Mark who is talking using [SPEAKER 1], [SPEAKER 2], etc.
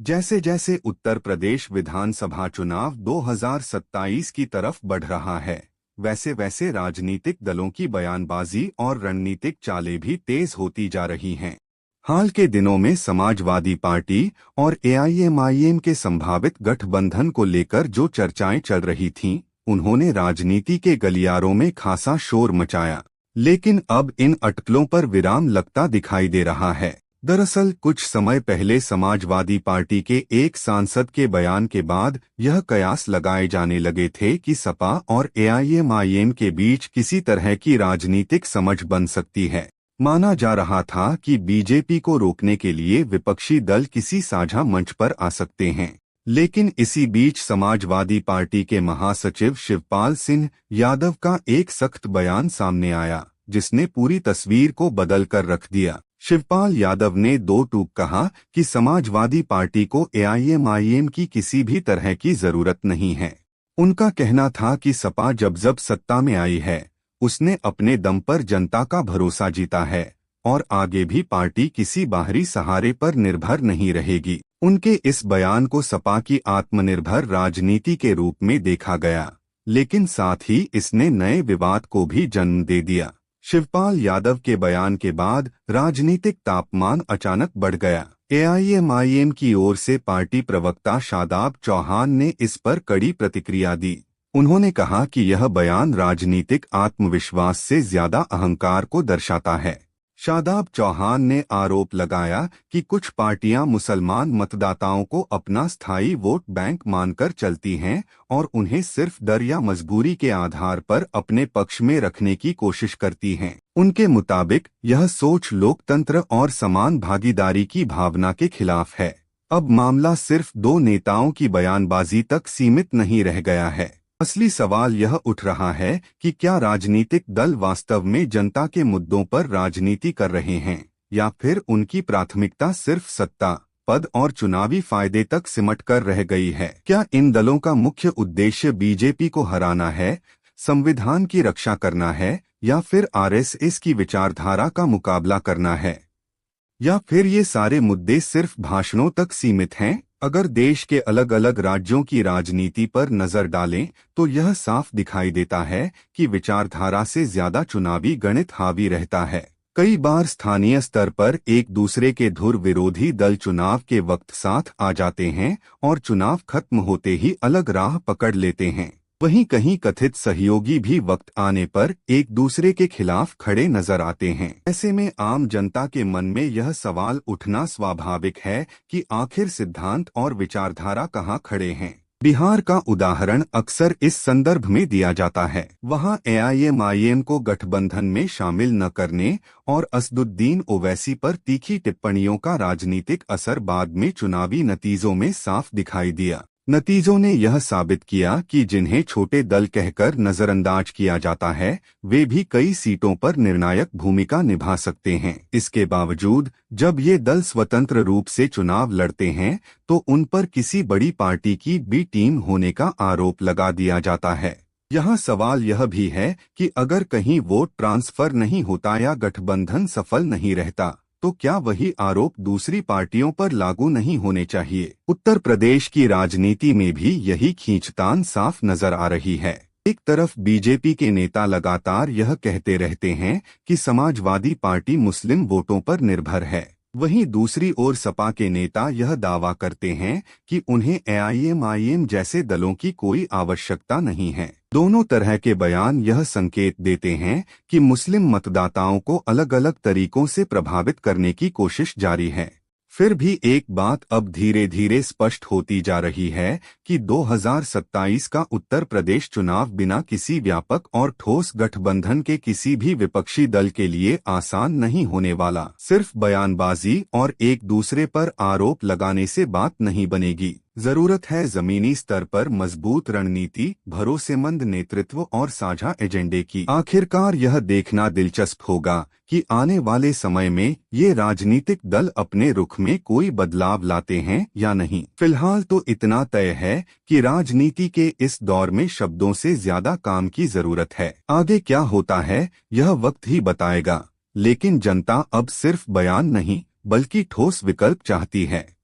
[SPEAKER 1] जैसे जैसे उत्तर प्रदेश विधानसभा चुनाव 2027 की तरफ बढ़ रहा है, वैसे वैसे राजनीतिक दलों की बयानबाजी और रणनीतिक चालें भी तेज होती जा रही हैं। हाल के दिनों में समाजवादी पार्टी और एआईएमआईएम के संभावित गठबंधन को लेकर जो चर्चाएं चल रही थीं, उन्होंने राजनीति के गलियारों में खासा शोर मचाया। लेकिन अब इन अटकलों पर विराम लगता दिखाई दे रहा है। दरअसल कुछ समय पहले समाजवादी पार्टी के एक सांसद के बयान के बाद यह कयास लगाए जाने लगे थे कि सपा और एआईएमआईएम के बीच किसी तरह की राजनीतिक समझ बन सकती है। माना जा रहा था कि बीजेपी को रोकने के लिए विपक्षी दल किसी साझा मंच पर आ सकते हैं। लेकिन इसी बीच समाजवादी पार्टी के महासचिव शिवपाल सिंह यादव का एक सख्त बयान सामने आया, जिसने पूरी तस्वीर को बदल कर रख दिया। शिवपाल यादव ने दो टूक कहा कि समाजवादी पार्टी को एआईएमआईएम की किसी भी तरह की जरूरत नहीं है। उनका कहना था कि सपा जब सत्ता में आई है, उसने अपने दम पर जनता का भरोसा जीता है और आगे भी पार्टी किसी बाहरी सहारे पर निर्भर नहीं रहेगी। उनके इस बयान को सपा की आत्मनिर्भर राजनीति के रूप में देखा गया, लेकिन साथ ही इसने नए विवाद को भी जन्म दे दिया। शिवपाल यादव के बयान के बाद राजनीतिक तापमान अचानक बढ़ गया। एआईएमआईएम की ओर से पार्टी प्रवक्ता शादाब चौहान ने इस पर कड़ी प्रतिक्रिया दी। उन्होंने कहा कि यह बयान राजनीतिक आत्मविश्वास से ज्यादा अहंकार को दर्शाता है। शादाब चौहान ने आरोप लगाया कि कुछ पार्टियां मुसलमान मतदाताओं को अपना स्थायी वोट बैंक मानकर चलती हैं और उन्हें सिर्फ डर या मजबूरी के आधार पर अपने पक्ष में रखने की कोशिश करती हैं। उनके मुताबिक यह सोच लोकतंत्र और समान भागीदारी की भावना के खिलाफ है। अब मामला सिर्फ दो नेताओं की बयानबाजी तक सीमित नहीं रह गया है। असली सवाल यह उठ रहा है कि क्या राजनीतिक दल वास्तव में जनता के मुद्दों पर राजनीति कर रहे हैं, या फिर उनकी प्राथमिकता सिर्फ सत्ता, पद और चुनावी फायदे तक सिमट कर रह गई है। क्या इन दलों का मुख्य उद्देश्य बीजेपी को हराना है, संविधान की रक्षा करना है, या फिर आरएसएस की विचारधारा का मुकाबला करना है, या फिर ये सारे मुद्दे सिर्फ भाषणों तक सीमित हैं? अगर देश के अलग अलग राज्यों की राजनीति पर नजर डालें तो यह साफ दिखाई देता है कि विचारधारा से ज्यादा चुनावी गणित हावी रहता है। कई बार स्थानीय स्तर पर एक दूसरे के धुर विरोधी दल चुनाव के वक्त साथ आ जाते हैं और चुनाव खत्म होते ही अलग राह पकड़ लेते हैं। वहीं कहीं कथित सहयोगी भी वक्त आने पर एक दूसरे के खिलाफ खड़े नजर आते हैं। ऐसे में आम जनता के मन में यह सवाल उठना स्वाभाविक है कि आखिर सिद्धांत और विचारधारा कहाँ खड़े हैं। बिहार का उदाहरण अक्सर इस संदर्भ में दिया जाता है। वहां एआईएमआईएम को गठबंधन में शामिल न करने और असदुद्दीन ओवैसी पर तीखी टिप्पणियों का राजनीतिक असर बाद में चुनावी नतीजों में साफ दिखाई दिया। नतीजों ने यह साबित किया कि जिन्हें छोटे दल कहकर नजरअंदाज किया जाता है, वे भी कई सीटों पर निर्णायक भूमिका निभा सकते हैं। इसके बावजूद जब ये दल स्वतंत्र रूप से चुनाव लड़ते हैं तो उन पर किसी बड़ी पार्टी की बी टीम होने का आरोप लगा दिया जाता है। यहाँ सवाल यह भी है कि अगर कहीं वोट ट्रांसफर नहीं होता या गठबंधन सफल नहीं रहता, तो क्या वही आरोप दूसरी पार्टियों पर लागू नहीं होने चाहिए? उत्तर प्रदेश की राजनीति में भी यही खींचतान साफ नजर आ रही है। एक तरफ बीजेपी के नेता लगातार यह कहते रहते हैं कि समाजवादी पार्टी मुस्लिम वोटों पर निर्भर है, वहीं दूसरी ओर सपा के नेता यह दावा करते हैं कि उन्हें एआईएमआईएम जैसे दलों की कोई आवश्यकता नहीं है। दोनों तरह के बयान यह संकेत देते हैं कि मुस्लिम मतदाताओं को अलग अलग तरीकों से प्रभावित करने की कोशिश जारी है। फिर भी एक बात अब धीरे धीरे स्पष्ट होती जा रही है कि 2027 का उत्तर प्रदेश चुनाव बिना किसी व्यापक और ठोस गठबंधन के किसी भी विपक्षी दल के लिए आसान नहीं होने वाला। सिर्फ बयानबाजी और एक दूसरे पर आरोप लगाने से बात नहीं बनेगी। जरूरत है जमीनी स्तर पर मजबूत रणनीति, भरोसेमंद नेतृत्व और साझा एजेंडे की। आखिरकार यह देखना दिलचस्प होगा कि आने वाले समय में ये राजनीतिक दल अपने रुख में कोई बदलाव लाते हैं या नहीं। फिलहाल तो इतना तय है कि राजनीति के इस दौर में शब्दों से ज्यादा काम की जरूरत है। आगे क्या होता है यह वक्त ही बताएगा, लेकिन जनता अब सिर्फ बयान नहीं बल्कि ठोस विकल्प चाहती है।